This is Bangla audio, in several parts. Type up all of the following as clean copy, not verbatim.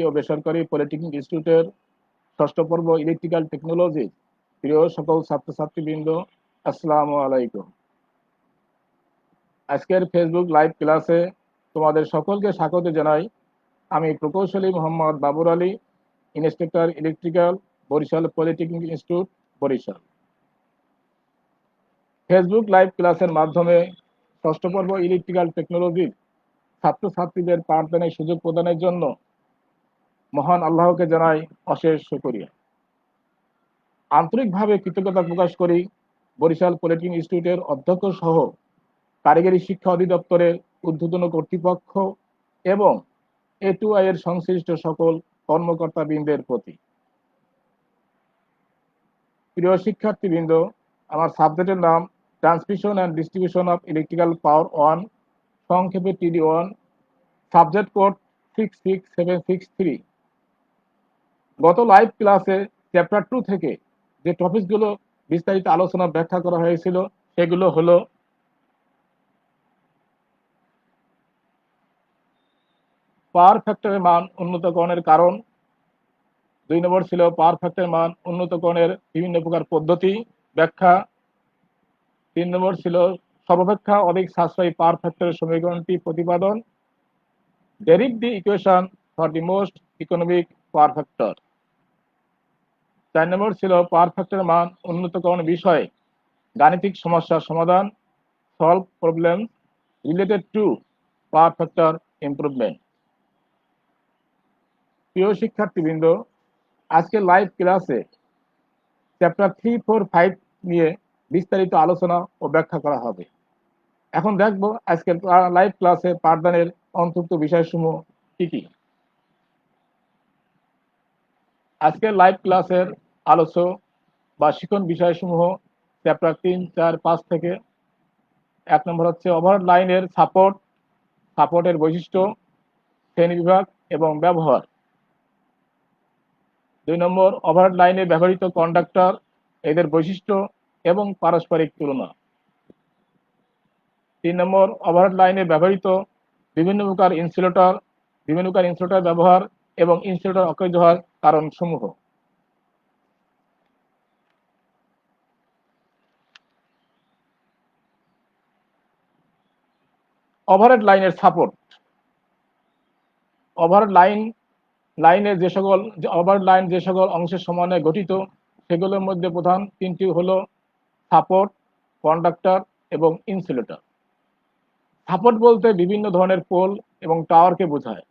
ও বেসরকারি পলিটেকনিক ইনস্টিটিউটের ষষ্ঠ পর্ব ইলেকট্রিক্যাল টেকনোলজি প্রিয় সকল ছাত্রছাত্রীবৃন্দ, আসসালামু আলাইকুম। আজকের ফেসবুক লাইভ ক্লাসে তোমাদের সকলকে স্বাগত জানাই। আমি প্রকৌশলী Mohammad Babur Ali, inspector electrical, Barishal polytechnic institute, Barishal. Facebook live ক্লাসের মাধ্যমে ষষ্ঠ পর্ব ইলেকট্রিক্যাল টেকনোলজির ছাত্রছাত্রীদের পাঠদানের সুযোগ প্রদানের জন্য মহান আল্লাহকে জানাই অশেষ শুকরিয়া। আন্তরিকভাবে কৃতজ্ঞতা প্রকাশ করি বরিশাল পলিটেকনিক ইনস্টিটিউটের অধ্যক্ষ সহ কারিগরি শিক্ষা অধিদপ্তরের ঊর্ধ্বতন কর্তৃপক্ষ এবং A2I এর সংশ্লিষ্ট সকল কর্মকর্তাবৃন্দের প্রতি। প্রিয় শিক্ষার্থীবৃন্দ, আমার সাবজেক্টের নাম transmission and distribution of electrical power 1, সংক্ষেপে TD1, সাবজেক্ট কোড 66763। গত লাইভ ক্লাসে চ্যাপ্টার 2 থেকে যে টপিকগুলো বিস্তারিত আলোচনা ব্যাখ্যা করা হয়েছিল সেগুলো হলো পাওয়ার ফ্যাক্টরের মান উন্নতকরণের কারণ, 2 নম্বর ছিল পাওয়ার ফ্যাক্টরের মান উন্নতকরণের বিভিন্ন প্রকার পদ্ধতি ব্যাখ্যা, 3 নম্বর ছিল সর্বাপেক্ষা অধিক সাশ্রয়ী পাওয়ার ফ্যাক্টরের সমীকরণটি প্রতিপাদন, derive the equation for the most economic power factor. 4 নম্বর ছিল পাওয়ার ফ্যাক্টরের মান উন্নতকরণ বিষয়ে গাণিতিক সমস্যার সমাধান, solve problem related to power factor improvement. প্রিয় শিক্ষার্থীবৃন্দ, আজকে লাইভ ক্লাসে চ্যাপ্টার 3, 4, 5 নিয়ে বিস্তারিত আলোচনা ও ব্যাখ্যা করা হবে। এখন দেখব আজকের লাইভ ক্লাসে পাঠদানের অন্তর্ভুক্ত বিষয়সমূহ কি কি। আজকের লাইভ ক্লাসের আলোচ্য বা শিক্ষণ বিষয়সমূহ চ্যাপ্টার 3, 4, 5 থেকে 1 নম্বর হচ্ছে ওভারহেড লাইনের সাপোর্ট, সাপোর্টের বৈশিষ্ট্য, শ্রেণীবিভাগ এবং ব্যবহার। 2 নম্বর ওভারহেড লাইনে ব্যবহৃত কন্ডাক্টর, এদের বৈশিষ্ট্য এবং পারস্পরিক তুলনা। 3 নম্বর ওভারহেড লাইনে ব্যবহৃত বিভিন্ন প্রকার ইনসুলেটর ব্যবহার এবং ইনসুলেটর অকেজ হওয়ার কারণসমূহ। ওভারহেড লাইনের সাপোর্ট। ওভারহেড লাইন যে সকল অংশের সমন্বয়ে গঠিত সেগুলোর মধ্যে প্রধান 3টি হলো সাপোর্ট, কন্ডাক্টর এবং ইনসুলেটর। সাপোর্ট বলতে বিভিন্ন ধরনের পোল এবং টাওয়ারকে বোঝায়।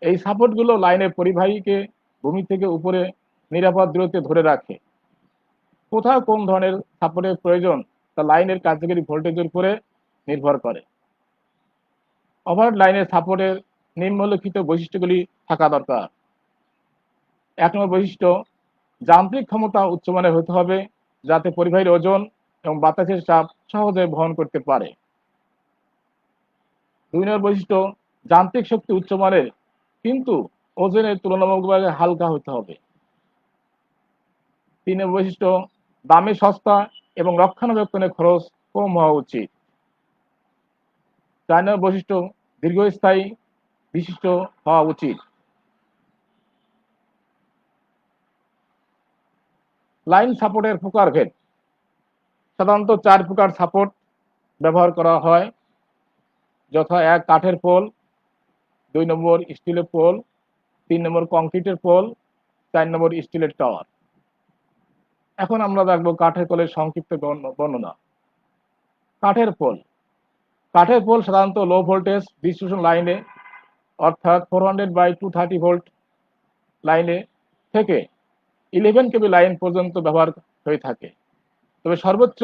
এই সাপোর্টগুলো লাইনের পরিবাহীকে ভূমি থেকে উপরে নিরাপদ দূরত্বে ধরে রাখে। কোথাও কোন ধরনের সাপোর্টের প্রয়োজন তা লাইনের কার্যকরী ভোল্টেজের উপরে নির্ভর করে। ওভারহেড লাইনের সাপোর্টের নিম্নলিখিত বৈশিষ্ট্যগুলি থাকা দরকার। 1 নম্বর বৈশিষ্ট্য, যান্ত্রিক ক্ষমতা উচ্চমানের হতে হবে যাতে পরিবাহীর ওজন এবং বাতাসের চাপ সহজে বহন করতে পারে। 2 নম্বর বৈশিষ্ট্য, যান্ত্রিক শক্তি উচ্চমানের কিন্তু ওজনের তুলনামূলকভাবে হালকা হতে হবে। 3 নম্বর বৈশিষ্ট্য, দামে সস্তা এবং রক্ষণাবেক্ষণের খরচ কম হওয়া উচিত। 4 নম্বর বৈশিষ্ট্য, দীর্ঘস্থায়ী বিশিষ্ট হওয়া উচিত। লাইন সাপোর্টের প্রকারভেদ। সাধারণত 4 প্রকার সাপোর্ট ব্যবহার করা হয়, যথা 1 কাঠের পোল, 2 নম্বর স্টিলের পোল, 3 নম্বর কংক্রিটের পোল, 4 নম্বর স্টিলের টাওয়ার। এখন আমরা দেখব কাঠের পোলের সংক্ষিপ্ত বর্ণনা। কাঠের পোল সাধারণত লো ভোল্টেজ ডিস্ট্রিবিউশন লাইনে অর্থাৎ 400/230 ভোল্ট লাইনে থেকে 11 কেবি লাইন পর্যন্ত ব্যবহার হয়ে থাকে, তবে সর্বোচ্চ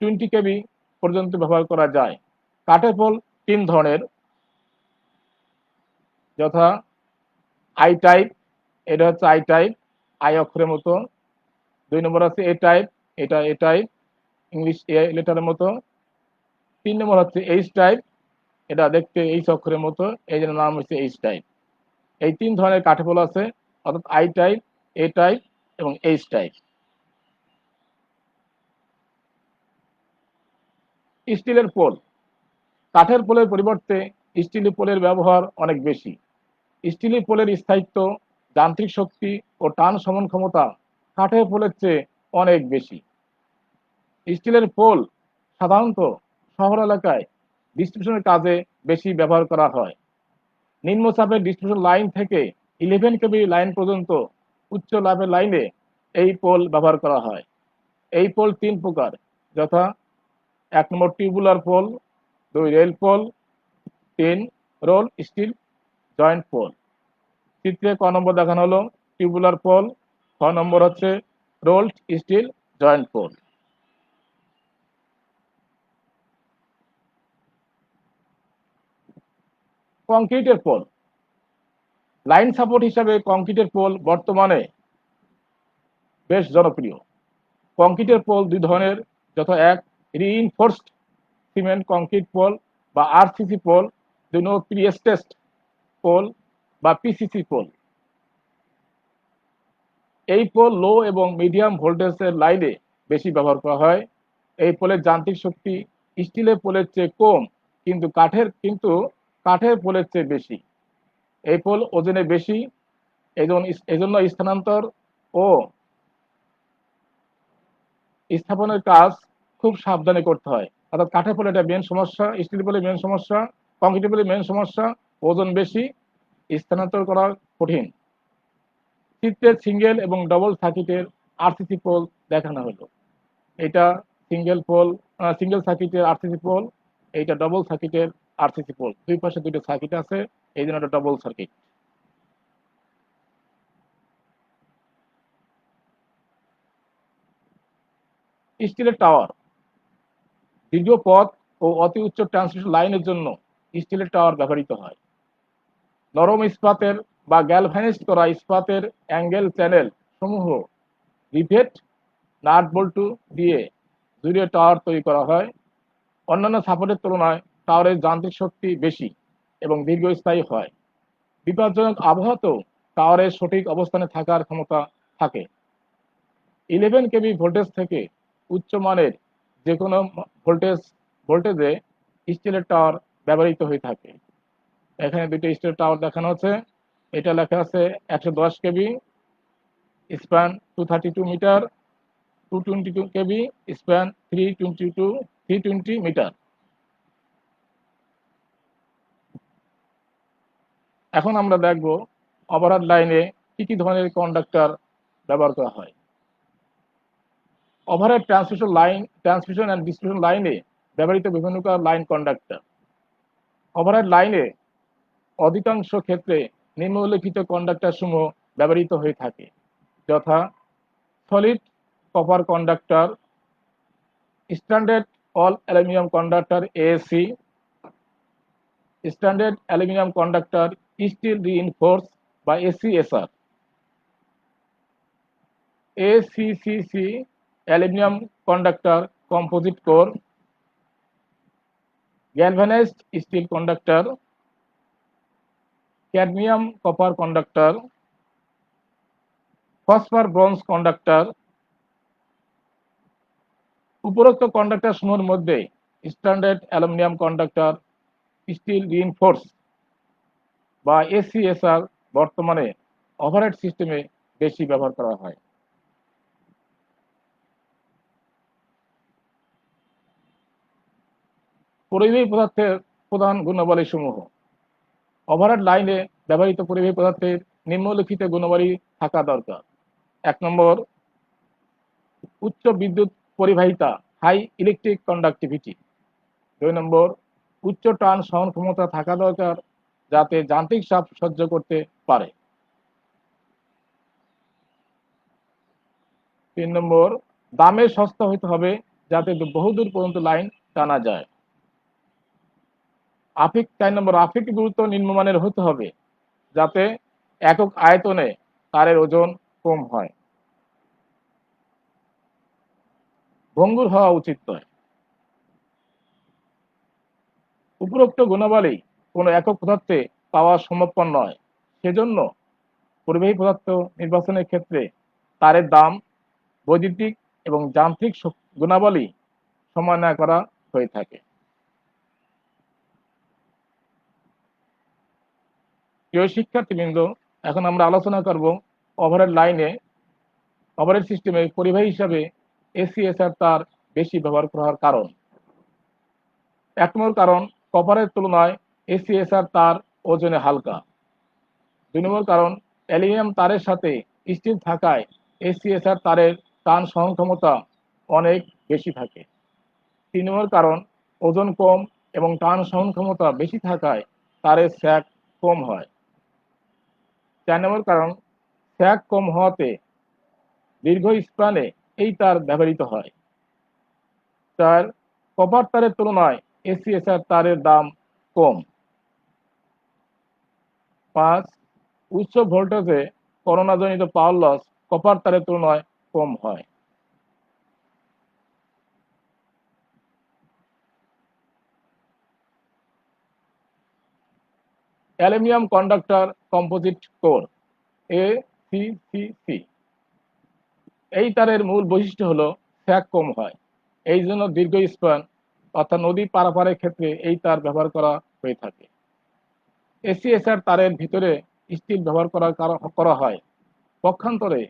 20 কেবি পর্যন্ত ব্যবহার করা যায়। কাঠের পোল 3 ধরনের, যথা আই টাইপ, এটা হচ্ছে আই টাইপ, আই অক্ষরের মতো। 2 নম্বর আছে এ টাইপ, এটা এ টাইপ, ইংলিশ এ লেটারের মতো। 3 নম্বর হচ্ছে এইচ টাইপ, এটা দেখতে এইচ অক্ষরের মতো, এই জন্য নাম হচ্ছে এইচ টাইপ। এই 3 ধরনের কাঠের পোল আছে, অর্থাৎ আই টাইপ, এ টাইপ এবং এইচ টাইপ। স্টিলের পোল। কাঠের পোলের পরিবর্তে স্টিলের পোলের ব্যবহার অনেক বেশি। স্টিলের পোলের স্থায়িত্ব, যান্ত্রিক শক্তি ও টান সমন ক্ষমতা কাঠের পোলের চেয়ে অনেক বেশি। স্টিলের পোল সাধারণত শহর এলাকায় ডিস্ট্রিবিউশনের কাজে বেশি ব্যবহার করা হয়। নিম্নচাপের ডিস্ট্রিবিউশন লাইন থেকে 11 কেবি লাইন পর্যন্ত উচ্চ লাভের লাইনে এই পোল ব্যবহার করা হয়। এই পোল 3 প্রকার, যথা 1 নম্বর tubular pole, 2 rail pole, 3 roll steel joint pole. চিত্রে ক নম্বর দেখানো হলো টিউবুলার পোল, খ নম্বর হচ্ছে রোলড স্টিল জয়েন্ট পোল। কংক্রিটের পোল। লাইন সাপোর্ট হিসাবে কংক্রিটের পোল বর্তমানে বেশ জনপ্রিয়। কংক্রিটের পোল দুই ধরনের, যথা 1 রিইনফোর্সড সিমেন্ট কংক্রিট পোল বা আরসিসি পোল, 2 নম্বর প্রিস্টেসড পোল বা পিসিসি পোল। এই পোল লো এবং মিডিয়াম ভোল্টেজের লাইনে বেশি ব্যবহার করা হয়। এই পোলের যান্ত্রিক শক্তি স্টিলের পোলের চেয়ে কম, কিন্তু কাঠের পোলের চেয়ে বেশি। এই পোল ওজনে বেশি, এজন্য স্থানান্তর ও স্থাপনের কাজ খুব সাবধানে করতে হয়। অর্থাৎ কাঠের পোলে এটা মেন সমস্যা, স্টিল পোলে মেন সমস্যা, কংক্রিট পোলে মেন সমস্যা, ওজন বেশি, স্থানান্তর করা কঠিন। চিত্রের সিঙ্গেল এবং ডবল সার্কিটের আরসিসি পোল দেখানো হলো। এটা সিঙ্গেল সার্কিটের আরসিসি পোল, এইটা ডবল সার্কিটের আরসিসি পোল। দুই পাশে দুইটা সার্কিট আছে, এই জন্য এটা ডবল সার্কিট। স্টিলের টাওয়ার। দীর্ঘ পথ ও অতি উচ্চ ট্রান্সমিশন লাইনের জন্য স্টিলের টাওয়ার ব্যবহৃত হয়। নরম ইস্পাতের বা গ্যালভানাইজড করা ইস্পাতের অ্যাঙ্গেল চ্যানেল সমূহ রিভেট নাট বল্টু দিয়ে জুড়ে টাওয়ার তৈরি করা হয়। অন্যান্য সাপোর্টের তুলনায় টাওয়ারের যান্ত্রিক শক্তি বেশি এবং দীর্ঘস্থায়ী হয়। বিপজ্জনক আবহাওয়াতেও টাওয়ারের সঠিক অবস্থানে থাকার ক্ষমতা থাকে। 11 কেবি ভোল্টেজ থেকে উচ্চমানের যে কোনো ভোল্টেজে স্টিলের টাওয়ার ব্যবহৃত হয়ে থাকে। এখানে দুটো স্টিলের টাওয়ার দেখানো হচ্ছে। এটা লেখা আছে 110 কেবি, স্প্যান 232 মিটার, 222 কেবি, স্প্যান 320 মিটার। এখন আমরা দেখব ওভারহেড লাইনে কি কি ধরনের কন্ডাক্টর ব্যবহার করা হয়। ওভারহেড ট্রান্সমিশন অ্যান্ড ডিস্ট্রিবিউশন লাইনে ব্যবহৃত বিভিন্ন প্রকার লাইন কন্ডাক্টর। ওভারহেড লাইনে অধিকাংশ ক্ষেত্রে নিম্নলিখিত কন্ডাক্টর সমূহ ব্যবহৃত হয়ে থাকে, যথা solid copper conductor, standard all aluminium conductor ASC, standard aluminium conductor steel reinforce বা ACSR, ACCC aluminium conductor composite core, galvanised steel conductor, cadmium copper conductor, phosphor bronze conductor. উপরোক্ত কন্ডাক্টর সমূহের মধ্যে standard aluminium conductor steel reinforce বা এসিএসআর বর্তমানে ওভারহেড সিস্টেমে বেশি ব্যবহার করা হয়। পরিবাহী পদার্থের প্রধান গুণাবলী সমূহ। ওভারহেড লাইনে ব্যবহৃত পরিবাহী পদার্থের নিম্নলিখিত গুণাবলী থাকা দরকার। 1 নম্বর, উচ্চ বিদ্যুৎ পরিবাহিতা, হাই ইলেকট্রিক কন্ডাক্টিভিটি। 2 নম্বর, উচ্চ টান সহন ক্ষমতা থাকা দরকার, যাতে যান্ত্রিক চাপ সহ্য করতে পারে। 3 নম্বর, দামে সস্তা হতে হবে, যাতে বহুদূর পর্যন্ত লাইন টানা যায়। 4 নম্বর, আপেক্ষিক গুরুত্ব নিম্নমানের হতে হবে, যাতে একক আয়তনে তারের ওজন কম হয়। ভঙ্গুর হওয়া উচিত নয়। উপরোক্ত গুণাবলী কোনো একক পদার্থে পাওয়া সম্ভবপর নয়। সেজন্য পরিবাহী পদার্থ নির্বাচনের ক্ষেত্রে তারের দাম, বৈদ্যুতিক এবং যান্ত্রিক গুণাবলী সমন্বয় করা হয়ে থাকে। প্রিয় শিক্ষার্থীবৃন্দ, এখন আমরা আলোচনা করব ওভারহেড লাইনে ওভারহেড সিস্টেমে পরিবাহী হিসাবে এসিএসআর তার বেশি ব্যবহার করার কারণ। এক নম্বর কারণ, কপারের তুলনায় এসিএসআর তার ওজনে হালকা। 2 নম্বর কারণ, অ্যালুমিনিয়াম তারের সাথে স্টিল থাকায় এসিএসআর তারের টান সহন ক্ষমতা অনেক বেশি থাকে। 3 নম্বর কারণ, ওজন কম এবং টান সহন ক্ষমতা বেশি থাকায় তারের স্যাগ কম হয়। 4 নম্বর কারণ, স্যাগ কম হওয়াতে দীর্ঘ স্প্যানে এই তার ব্যবহৃত হয়। 4, কপার তারের তুলনায় এসিএসআর তারের দাম কম। 5, উচ্চ ভোল্টেজে করোনাজনিত পাওয়ার লস কপার তারের তুলনায় কম হয়। Aluminium conductor composite core ACCC, এই তারের মূল বৈশিষ্ট্য হলো স্যাগ কম হয়। এই জন্য দীর্ঘ স্প্যান অর্থাৎ নদী পারাপারের ক্ষেত্রে এই তার ব্যবহার করা হয়ে থাকে। এসিএসআর তারের ভিতরে স্টিল ব্যবহার করা হয়। পক্ষান্তরে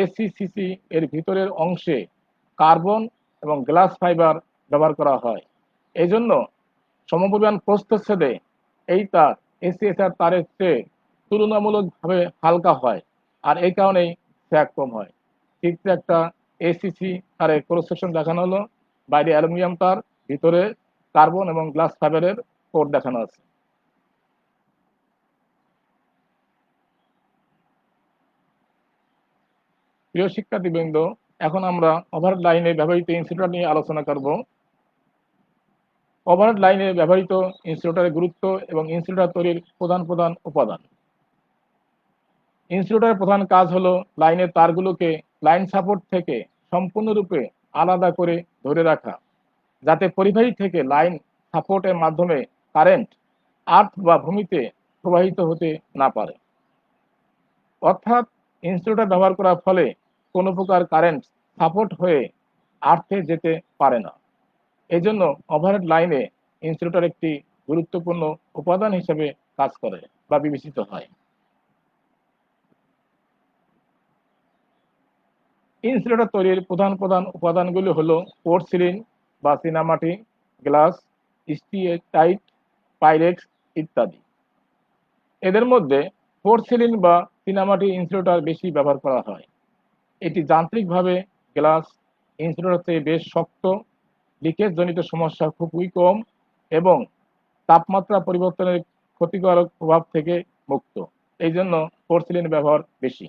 এসিসিসি এর ভিতরের অংশে কার্বন এবং গ্লাস ফাইবার ব্যবহার করা হয়। এই জন্য সমপরিমাণ প্রস্থচ্ছেদে এই তার এসিএসআর তারের চেয়ে তুলনামূলকভাবে হালকা হয়, আর এই কারণেই স্যাগ কম হয়। চিত্রে একটা এসিসি তারের ক্রস সেকশন দেখানো হলো, বাইরে অ্যালুমিনিয়াম তার, ভিতরে কার্বন এবং গ্লাস ফাইবারের কোর দেখানো আছে। প্রিয় শিক্ষার্থীবৃন্দ, এখন আমরা ওভারহেড লাইনে ব্যবহৃত ইনসুলেটর নিয়ে আলোচনা করব। ওভারহেড লাইনে ব্যবহৃত ইনসুলেটরের গুরুত্ব এবং ইনসুলেটর তৈরির প্রধান উপাদান। ইনসুলেটরের প্রধান কাজ হলো লাইনের তারগুলোকে লাইন সাপোর্ট থেকে সম্পূর্ণরূপে আলাদা করে ধরে রাখা, যাতে পরিবাহী থেকে লাইন সাপোর্টের মাধ্যমে কারেন্ট আর্থ বা ভূমিতে প্রবাহিত হতে না পারে। অর্থাৎ ইনসুলেটর ব্যবহার করার ফলে কোনো প্রকার কারেন্ট সাপোর্ট হয়ে আর্থে যেতে পারে না। এজন্য ওভারহেড লাইনে ইনসুলেটর একটি গুরুত্বপূর্ণ উপাদান হিসেবে কাজ করে বা বিবেচিত হয়। ইনসুলেটর তৈরির প্রধান উপাদানগুলি হলো পোর্সিলিন বা চীনামাটি, গ্লাস, স্টিয়ারটাইট, পাইরেক্স ইত্যাদি। এদের মধ্যে পোর্সিলিন বা চীনামাটি ইনসুলেটর বেশি ব্যবহার করা হয়। এটি যান্ত্রিকভাবে গ্লাস ইনসুলেটর চেয়ে বেশ শক্ত, লিকেজ জনিত সমস্যা খুবই কম এবং তাপমাত্রা পরিবর্তনের ক্ষতিকারক প্রভাব থেকে মুক্ত। এই জন্য পোর্সিলিন ব্যবহার বেশি।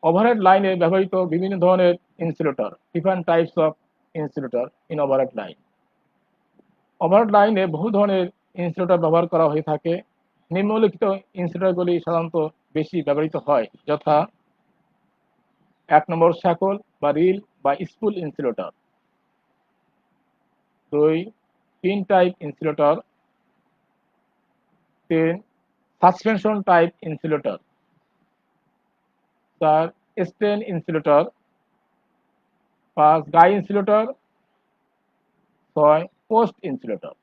ওভারহেড লাইনে ব্যবহৃত বিভিন্ন ধরনের insulator, different types of insulator in overhead line. Overhead লাইনে বহু ধরনের ইনসুলেটর ব্যবহার করা হয়ে থাকে। নিম্নলিখিত ইনসুলেটরগুলি সাধারণত বেশি ব্যবহৃত হয়, যথা 1 নম্বর, শ্যাকল বা রিল বা spool insulator. 2, pin type insulator. 3, suspension type insulator. 4, স্টেন ইনসুলেটর। 5, গাই ইনসুলেটর। 6, post insulator.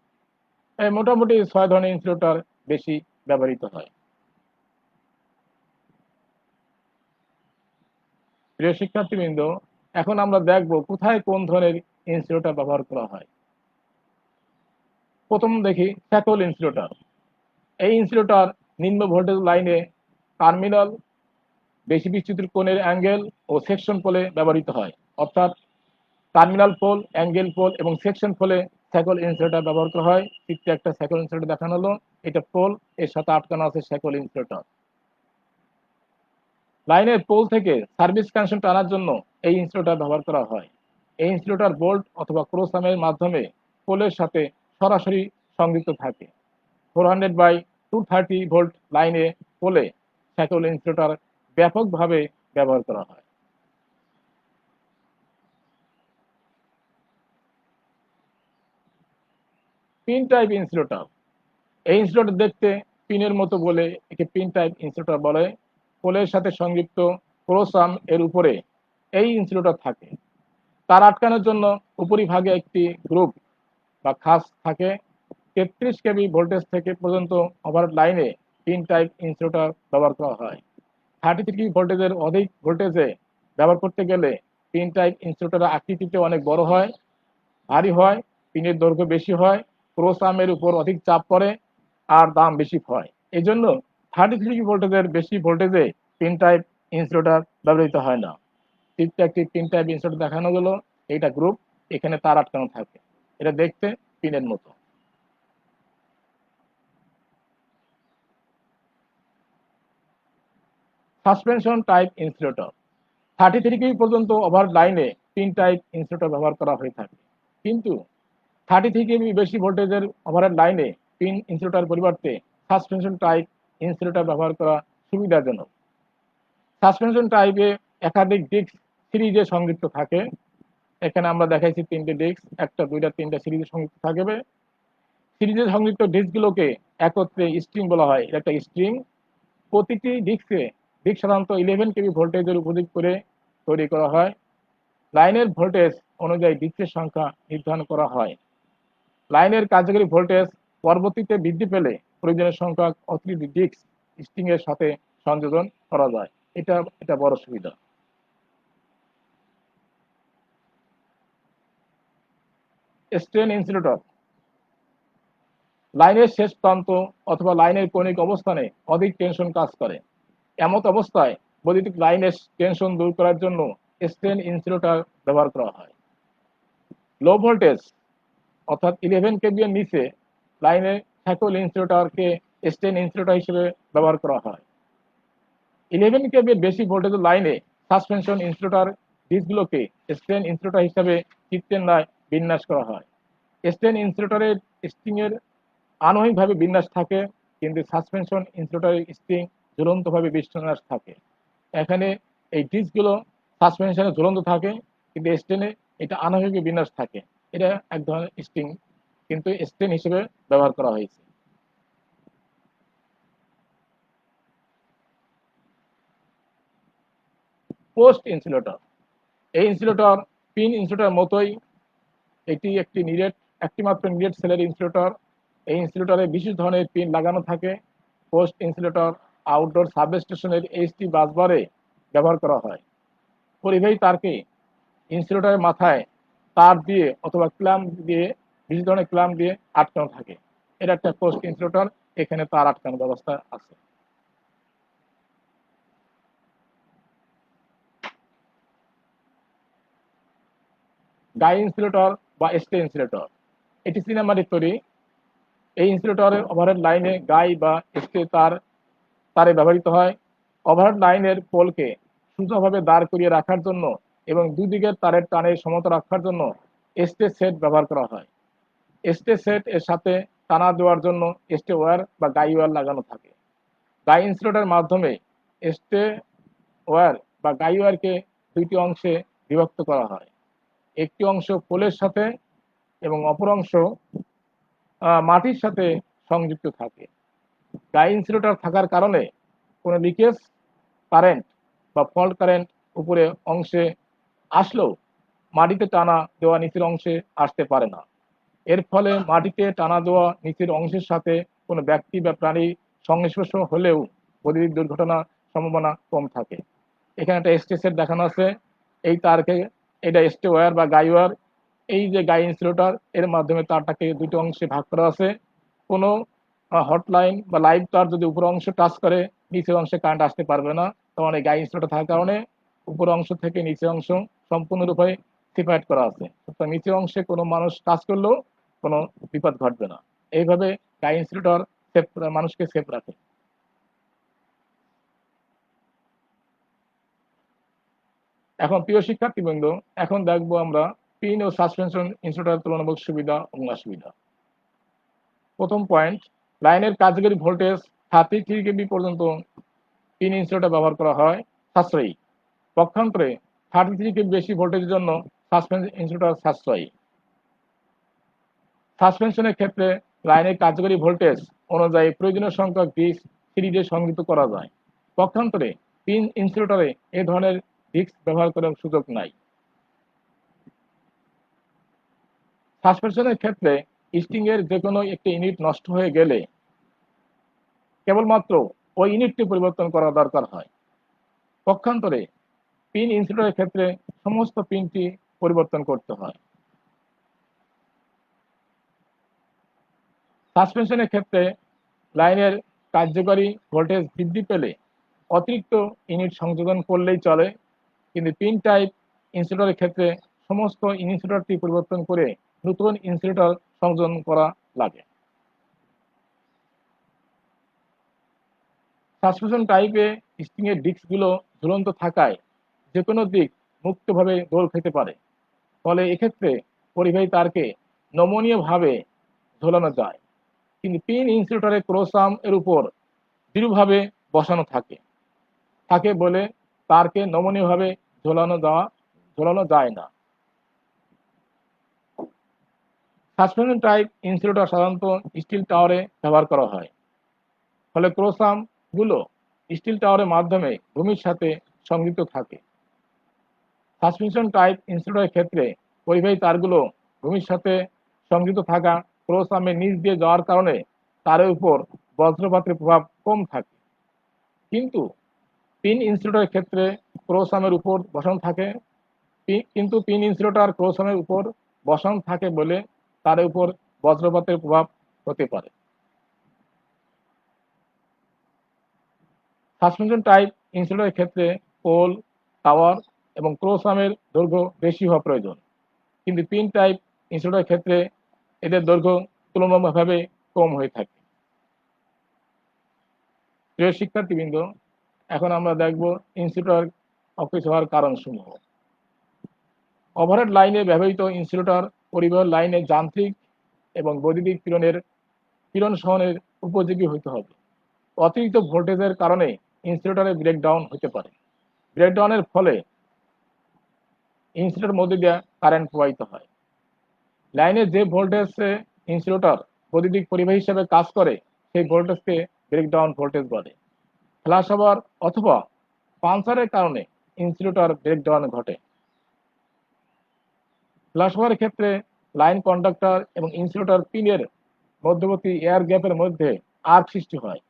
এই মোটামুটি 6 ধরনের ইনসুলেটর বেশি ব্যবহৃত হয়। প্রিয় শিক্ষার্থীবৃন্দ, এখন আমরা দেখব কোথায় কোন ধরনের ইনসুলেটর ব্যবহার করা হয়। প্রথম দেখি শ্যাকল ইনসুলেটর। এই ইনসুলেটর নিম্ন ভোল্টেজ লাইনে টার্মিনাল, বেশি বিস্তৃতির কোণের অ্যাঙ্গেল ও সেকশন পোলে ব্যবহৃত হয়। অর্থাৎ টার্মিনাল পোল, অ্যাঙ্গেল পোল এবং সেকশন পোলে শ্যাকল ইনসুলেটর ব্যবহার করা হয়। চিত্রে একটা শ্যাকল ইনসুলেটর দেখানো হলো, এটা পোল, এর সাথে আটকানো আছে শ্যাকল ইনসুলেটর। লাইনের পোল থেকে সার্ভিস কানেকশন টানার জন্য এই ইনসুলেটর ব্যবহার করা হয়। এই ইনসুলেটর বোল্ট অথবা ক্রস আর্মের মাধ্যমে পোলের সাথে সরাসরি সংযুক্ত থাকে। 400/230 ভোল্ট লাইনে পোলে শ্যাকল ইনসুলেটর ব্যাপকভাবে ব্যবহার করা হয়। Pin type insulator. এই ইনসুলেটর দেখতে পিনের মতো বলে একে পিন টাইপ ইনসুলেটর বলে। পোলের সাথে সংযুক্ত ক্রস আর্ম এর উপরে এই ইনসুলেটর থাকে। তার আটকানোর জন্য উপরিভাগে একটি গ্রুপ বা খাস থাকে। 33 কেভি ভোল্টেজ থেকে পর্যন্ত ওভারহেড লাইনে পিন টাইপ ইনসুলেটর ব্যবহার করা হয়। 33 কেভি ভোল্টেজের অধিক ভোল্টেজে ব্যবহার করতে গেলে পিন টাইপ ইনসুলেটরের আকৃতিতে অনেক বড় হয়, ভারী হয়, পিনের দৈর্ঘ্য বেশি হয়, ক্রস আর্মের উপর অধিক চাপ পড়ে আর দাম বেশি হয়। এই জন্য 33 ভোল্টেজের বেশি ভোল্টেজে পিন টাইপ ইনসুলেটর ব্যবহৃত হয় না। চিত্রে একটি পিন টাইপ ইনসুলেটর দেখানো গেল, এইটা গ্রুপ, এখানে তার আটকানো থাকে, এটা দেখতে পিনের মতো। সাসপেনশন টাইপ ইনসুলেটর 33 কেভি পর্যন্ত ওভার লাইনে পিন টাইপ ইনসুলেটর ব্যবহার করা হয়ে থাকে, কিন্তু 33 কেভি বেশি ভোল্টেজের ওভারহেড লাইনে পিন ইনসুলেটর পরিবর্তে সাসপেনশন টাইপ ইনসুলেটর ব্যবহার করা সুবিধাজনক। সাসপেনশন টাইপে একাধিক ডিস্ক সিরিজে সংযুক্ত থাকে। এখানে আমরা দেখাইছি 3টে ডিস্ক, 1টা 2টা 3টা সিরিজে সংযুক্ত থাকবে। সিরিজে সংযুক্ত ডিস্কগুলোকে একত্রে স্ট্রিং বলা হয়, এটা একটা স্ট্রিং। প্রতিটি ডিস্ক সাধারণত 11 কেভি ভোল্টেজের উপযোগ করে তৈরি করা হয়। লাইনের ভোল্টেজ অনুযায়ী ডিস্কের সংখ্যা নির্ধারণ করা হয়। লাইনের কার্যকরী ভোল্টেজ পরবর্তীতে বৃদ্ধি পেলে প্রয়োজনীয় সংখ্যক অতিরিক্ত ডিস্ক স্ট্রিং এর সাথে সংযোজন করা যায়। এটা বড় সুবিধা। স্ট্রেন ইনসুলেটর লাইনের শেষ প্রান্ত অথবা লাইনের কৌণিক অবস্থানে অধিক টেনশন কাজ করে। এমত অবস্থায় বৈদ্যুতিক লাইনের টেনশন দূর করার জন্য স্ট্রেন ইনসুলেটর ব্যবহার করা হয়। লো ভোল্টেজ অর্থাৎ 11 কেভি এর নিচে লাইনে সকল ইনসুলেটরকে স্ট্রেন ইনসুলেটর হিসেবে ব্যবহার করা হয়। 11 কেভি এর বেশি ভোল্টেজের লাইনে সাসপেনশন ইনসুলেটর ডিস্কগুলোকে স্ট্রেন ইনসুলেটর হিসেবে চিত্রের ন্যায় বিন্যাস করা হয়। স্ট্রেন ইনসুলেটরের স্ট্রিং এর আনয়িকভাবে বিন্যাস থাকে, কিন্তু সাসপেনশন ইনসুলেটরের স্ট্রিং ঝুলন্তভাবে বিন্যাস থাকে। এখানে এই ডিস্কগুলো সাসপেনশনে ঝুলন্ত থাকে, কিন্তু স্ট্রেনে এটা আনয়িক বিন্যাস থাকে। এটা এক ধরনের স্ট্রিং, কিন্তু স্ট্রেন হিসেবে ব্যবহার করা হয়েছে। পোস্ট ইনসুলেটর এই ইনসুলেটর পিন ইনসুলেটর মতোই এটি একটি মাত্র নিরেট সেলের ইনসুলেটর। এই ইনসুলেটরে বিশেষ ধরনের পিন লাগানো থাকে। পোস্ট ইনসুলেটর আউটডোর সাবস্টেশনের এইচটি বাসবারে ব্যবহার করা হয়। পরিবাহী তারকে ইনসুলেটরের মাথায় তার দিয়ে অথবা ক্ল্যাম্প দিয়ে, বিশেষ ধরনের ক্ল্যাম্প দিয়ে আটকানো থাকে। এটা একটা পোস্ট ইনসুলেটর, এখানে তার আটকানোর ব্যবস্থা আছে। গাই ইনসুলেটর বা স্টে ইনসুলেটর এটি সিনেমাটিক তৈরি। এই ইনসুলেটরের ওভারহেড লাইনে গাই বা স্টে তারে ব্যবহৃত হয়। ওভারহেড লাইনের পোলকে সোজাভাবে দাঁড় করিয়ে রাখার জন্য এবং দুদিকের তারের টানে সমতা রাখার জন্য স্টে সেট ব্যবহার করা হয়। স্টে সেট এর সাথে টানা দেওয়ার জন্য স্টে ওয়্যার বা গাই ওয়্যার লাগানো থাকে। গাই ইনসুলেটরের মাধ্যমে স্টে ওয়্যার বা গাই ওয়্যারকে দুইটি অংশে বিভক্ত করা হয়। একটি অংশ পোলের সাথে এবং অপর অংশ মাটির সাথে সংযুক্ত থাকে। গাই ইনসুলেটর থাকার কারণে কোনো লিকেজ কারেন্ট বা ফল্ট কারেন্ট উপরে অংশে আসলেও মাটিতে টানা দেওয়া নিচের অংশে আসতে পারে না। এর ফলে মাটিতে টানা দেওয়া নিচের অংশের সাথে কোনো ব্যক্তি বা প্রাণী সংস্পর্শ হলেও বৈদ্যুতিক দুর্ঘটনার সম্ভাবনা কম থাকে। এখানে একটা স্টেসের দেখানো আছে। এই তারকে, এটা স্টে ওয়্যার বা গাই ওয়্যার। এই যে গাই ইনসুলেটর, এর মাধ্যমে তারটাকে দুটো অংশে ভাগ করা আছে। কোনো হটলাইন বা লাইভ তার যদি উপর অংশ টাচ করে নিচের অংশে কারেন্ট আসতে পারবে না। তখন এই গাই ইনসুলেটর থাকার কারণে উপর অংশ থেকে নিচের অংশ সম্পূর্ণরূপে সেপারেট করা আছে। অর্থাৎ নিচের অংশে কোনো মানুষ টাচ করলেও কোনো বিপদ ঘটবে না। এইভাবে গাই ইনসুলেটর মানুষকে সেফ রাখে। এখন প্রিয় শিক্ষার্থীবৃন্দ, এখন দেখবো আমরা পিন ও সাসপেনশন ইনসুলেটরের তুলনামূলক সুবিধা ও অসুবিধা। প্রথম পয়েন্ট, লাইনের কার্যকরী ভোল্টেজ 33 কেভি পর্যন্ত পিন ইনসুলেটর ব্যবহার করা হয়, সাশ্রয়ী। পক্ষান্তরে 33 কেভি বেশি ভোল্টেজের জন্য সাসপেনশন ইনসুলেটর সাশ্রয়ী। সাসপেনশনের ক্ষেত্রে লাইনের কার্যকরী ভোল্টেজ অনুযায়ী প্রয়োজনীয় সংখ্যক ডিস্ক সিরিজে সংযুক্ত করা যায়। পক্ষান্তরে পিন ইনসুলেটরে এ ধরনের ডিস্ক ব্যবহার করার সুযোগ নাই। সাসপেনশনের ক্ষেত্রে স্ট্রিং এর যে কোনো একটি ইউনিট নষ্ট হয়ে গেলে কেবলমাত্র ওই ইউনিটটি পরিবর্তন করা দরকার হয়। পক্ষান্তরে পিন ইনসুলেটরের ক্ষেত্রে সমস্ত পিনটি পরিবর্তন করতে হয়। সাসপেনশনের ক্ষেত্রে লাইনের কার্যকরী ভোল্টেজ বৃদ্ধি পেলে অতিরিক্ত ইউনিট সংযোজন করলেই চলে, কিন্তু পিন টাইপ ইনসুলেটরের ক্ষেত্রে সমস্ত ইনসুলেটরটি পরিবর্তন করে নতুন ইনসুলেটর সংযোজন করা লাগে। সাসপেনশন টাইপে স্ট্রিং এর ডিস্কগুলো ঝুলন্ত থাকায় যে কোনো দিক মুক্তভাবে দোল খেতে পারে, ফলে এক্ষেত্রে পরিবাহী তারকে নমনীয়ভাবে ঝোলানো যায়, কিন্তু পিন ইনসুলেটরের ক্রস আর্ম এর উপর দৃঢ়ভাবে বসানো থাকে থাকে বলে তারকে নমনীয়ভাবে ঝোলানো যায় না। সাসপেনশন টাইপ ইনসুলেটর সাধারণত স্টিল টাওয়ারে ব্যবহার করা হয়, ফলে ক্রস আর্ম গুলো স্টিল টাওয়ারের মাধ্যমে ভূমির সাথে সংযুক্ত থাকে। সাসপেনশন টাইপ ইনসুলেটরের ক্ষেত্রে পরিবাহী তারগুলো ভূমির সাথে সংযুক্ত থাকা ক্রস আর্মের নিচ দিয়ে যাওয়ার কারণে তারের উপর বজ্রপাতের প্রভাব কম থাকে, কিন্তু পিন ইনসুলেটরের ক্ষেত্রে ক্রস আর্মের উপর বসানো থাকে কিন্তু পিন ইনসুলেটর ক্রস আর্মের উপর বসানো থাকে বলে তারের উপর বজ্রপাতের প্রভাব হতে পারে। সাসপেনশন টাইপ ইনসুলেটরের ক্ষেত্রে পোল, টাওয়ার এবং ক্রস আর্মের দৈর্ঘ্য বেশি হওয়া প্রয়োজন, কিন্তু পিন টাইপ ইনসুলেটরের ক্ষেত্রে এদের দৈর্ঘ্য তুলনামূলকভাবে কম হয়ে থাকে। প্রিয় শিক্ষার্থীবৃন্দ, এখন আমরা দেখব ইনসুলেটর অকেজ হওয়ার কারণসমূহ। ওভারহেড লাইনে ব্যবহৃত ইনসুলেটর পরিবহন লাইনে যান্ত্রিক এবং বৈদ্যুতিক পীড়ন সহনের উপযোগী হতে হবে। অতিরিক্ত ভোল্টেজের কারণে ইনসুলেটরে ব্রেকডাউন হতে পারে। ব্রেকডাউনের ফলে ইনসুলেটর মধ্যে দিয়ে কারেন্ট প্রবাহিত হয়। লাইনে যে ভোল্টেজে ইনসুলেটর বৈদ্যুতিক পরিবাহী হিসেবে কাজ করে সেই ভোল্টেজকে ব্রেকডাউন ভোল্টেজ বলে। ফ্ল্যাশ ওভার অথবা পাঞ্চারের কারণে ইনসুলেটর ব্রেকডাউন ঘটে। ফ্ল্যাশ ওভারের ক্ষেত্রে লাইন কন্ডাক্টর এবং ইনসুলেটর পিনের মধ্যবর্তী এয়ার গ্যাপের মধ্যে আর্ক সৃষ্টি হয়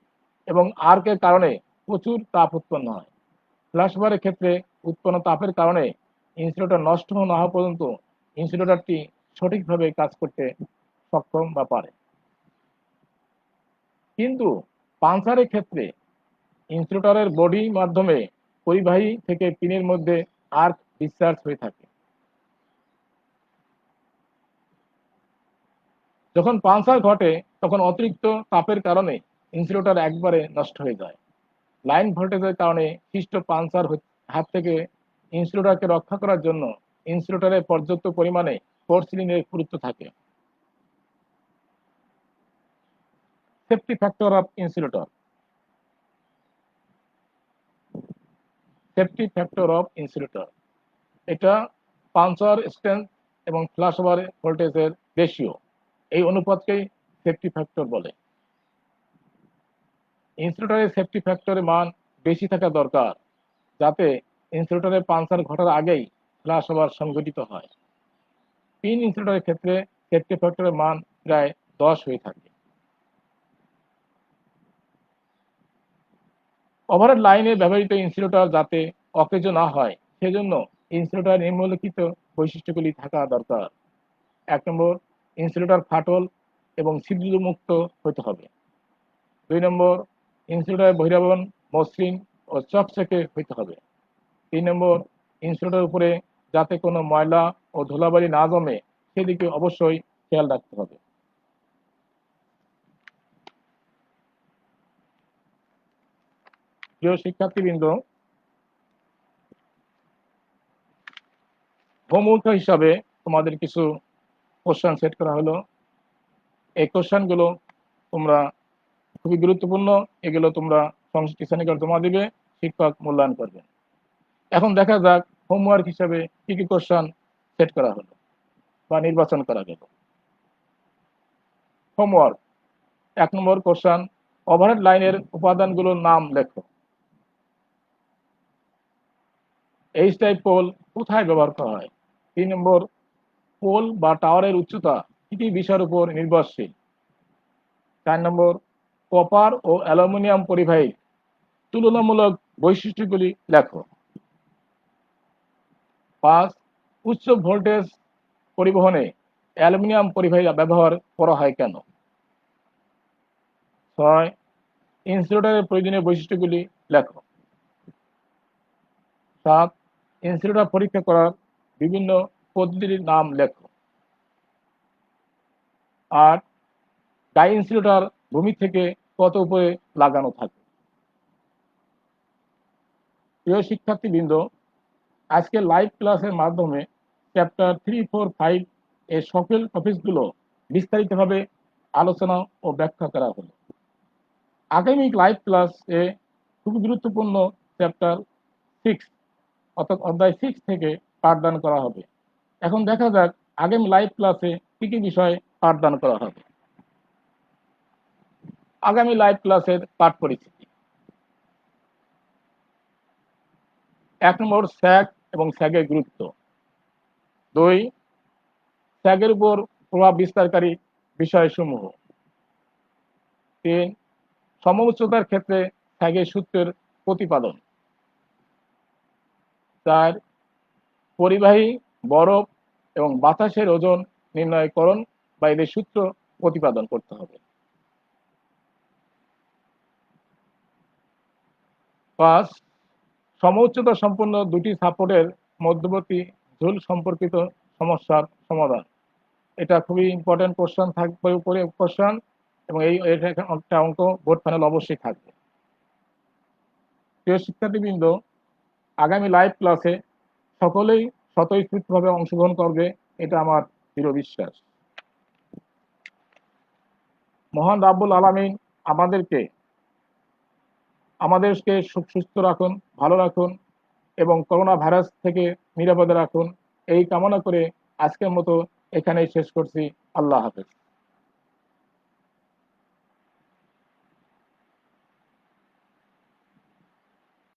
এবং আর্কের কারণে প্রচুর তাপ উৎপন্ন হয়। ফ্ল্যাশ ওভারের ক্ষেত্রে উৎপন্ন তাপের কারণে ইনসুলেটর নষ্ট না হওয়া পর্যন্ত ইনসুলেটরটি সঠিকভাবে কাজ করতে সক্ষম বা পারে। কিন্তু পাঞ্চারের ক্ষেত্রে ইনসুলেটরের বডি মাধ্যমে পরিবাহী থেকে পিনের মধ্যে আর্ক ডিসচার্জ হয়ে থাকে। যখন পাঞ্চার ঘটে তখন অতিরিক্ত তাপের কারণে ইনসুলেটর একবারে নষ্ট হয়ে যায়। লাইন ভোল্টেজের কারণে সৃষ্ট পাঞ্চার হাত থেকে ইনসুলেটরকে রক্ষা করার জন্য ইনসুলেটরে পর্যাপ্ত পরিমাণে পোর্সিলিনের গুরুত্ব থাকে। Safety factor of insulator. Safety factor of insulator এটা পাঞ্চার স্ট্রেংথ এবং ফ্ল্যাশ ওভার ভোল্টেজের রেশিও, এই অনুপাতকেই সেফটি ফ্যাক্টর বলে। ইনসুলেটরের সেফটি ফ্যাক্টরের মান বেশি থাকা দরকার, যাতে ইনসুলেটরের পাঞ্চার ঘটার আগেই ফ্ল্যাশ ওভার সংঘটিত হয়। পিন ইনসুলেটরের ক্ষেত্রে সেফটি ফ্যাক্টরের মান প্রায় 10 হয়ে থাকে। ওভারহেড লাইনে ব্যবহৃত ইনসুলেটর যাতে অকেজ না হয় সেজন্য ইনসুলেটর নিম্নলিখিত বৈশিষ্ট্যগুলি থাকা দরকার। 1 নম্বর, ইনসুলেটর ফাটল এবং ছিদ্রমুক্ত হতে হবে। 2 নম্বর, ইনসুলেটরের বহিরাবরণ মসৃণ ও চকচকে হতে হবে। 3 নম্বর, ইনসুলেটরের উপরে যাতে কোনো ময়লা ও ধুলাবালি না জমে সেদিকে অবশ্যই খেয়াল রাখতে হবে। প্রিয় শিক্ষার্থীবৃন্দ, হোমওয়ার্ক হিসাবে তোমাদের কিছু কোশ্চেন সেট করা হলো। এই কোশ্চেনগুলো তোমরা খুবই গুরুত্বপূর্ণ, এগুলো তোমরা সংশ্লিষ্ট শ্রেণীকে জমা দিবে, শিক্ষক মূল্যায়ন করবেন। এখন দেখা যাক হোমওয়ার্ক হিসাবে কি কি কোশ্চেন সেট করা হলো বা নির্বাচন করা গেল। হোমওয়ার্ক 1 নম্বর কোশ্চেন, ওভারহেড লাইনের উপাদানগুলোর নাম লেখো। এইচ টাইপ পোল কোথায় ব্যবহার করা হয়? 3 নম্বর, পোল বা টাওয়ারের উচ্চতা কি কি বিষয়ের উপর নির্ভরশীল? 4 নম্বর, কপার ও অ্যালুমিনিয়াম পরিবাহীর তুলনামূলক বৈশিষ্ট্যগুলি লেখো। 5, উচ্চ ভোল্টেজ পরিবহনে অ্যালুমিনিয়াম পরিবাহী ব্যবহার করা হয় কেন? 6, ইনসুলেটরের প্রয়োজনীয় বৈশিষ্ট্যগুলি লেখো। 7, ইনসুলেটর পরীক্ষা করার বিভিন্ন পদ্ধতির নাম লেখো। 8, ডাই ইনসুলেটর ভূমি থেকে কত উপরে লাগানো থাকে? প্রিয় শিক্ষার্থীবৃন্দ, আজকে লাইভ ক্লাসের মাধ্যমে চ্যাপ্টার 3, 4, 5 এর সকল টপিকগুলো বিস্তারিতভাবে আলোচনা ও ব্যাখ্যা করা হলো। আগামী লাইভ ক্লাসে খুবই গুরুত্বপূর্ণ চ্যাপ্টার 6 অর্থাৎ অধ্যায় 6 থেকে পাঠদান করা হবে। এখন দেখা যাক আগামী লাইভ ক্লাসে কি কি বিষয় পাঠদান করা হবে। আগামী লাইভ ক্লাসের পাঠ পরিচিতি। 1 নম্বর, স্যাগ এবং স্যাগের গুরুত্ব। 2, স্যাগের উপর প্রভাব বিস্তারকারী বিষয়সমূহ। 3, সমউচ্চতার ক্ষেত্রে স্যাগের সূত্রের প্রতিপাদন। 4, পরিবাহী, বরফ এবং বাতাসের ওজন নির্ণয়করণ বা এদের সূত্র প্রতিপাদন করতে হবে। 5, সমউচ্চতা সম্পন্ন দুটি সাপোর্টের মধ্যবর্তী ঝুল সম্পর্কিত সমস্যার সমাধান। এটা খুবই ইম্পর্টেন্ট কোশ্চেন থাকবে, উপরে কোশ্চেন, এবং একটা অঙ্ক বোর্ড প্যানেল অবশ্যই থাকবে। প্রিয় শিক্ষার্থীবৃন্দ, আগামী লাইভ ক্লাসে সকলেই স্বতঃস্ফূর্তভাবে অংশগ্রহণ করবে, এটা আমার দৃঢ় বিশ্বাস। মহান রাব্বুল আলামিন আমাদেরকে সুস্থ রাখুন, ভালো রাখুন এবং করোনা ভাইরাস থেকে নিরাপদে রাখুন, এই কামনা করে আজকের মতো এখানেই শেষ করছি। আল্লাহ হাফেজ।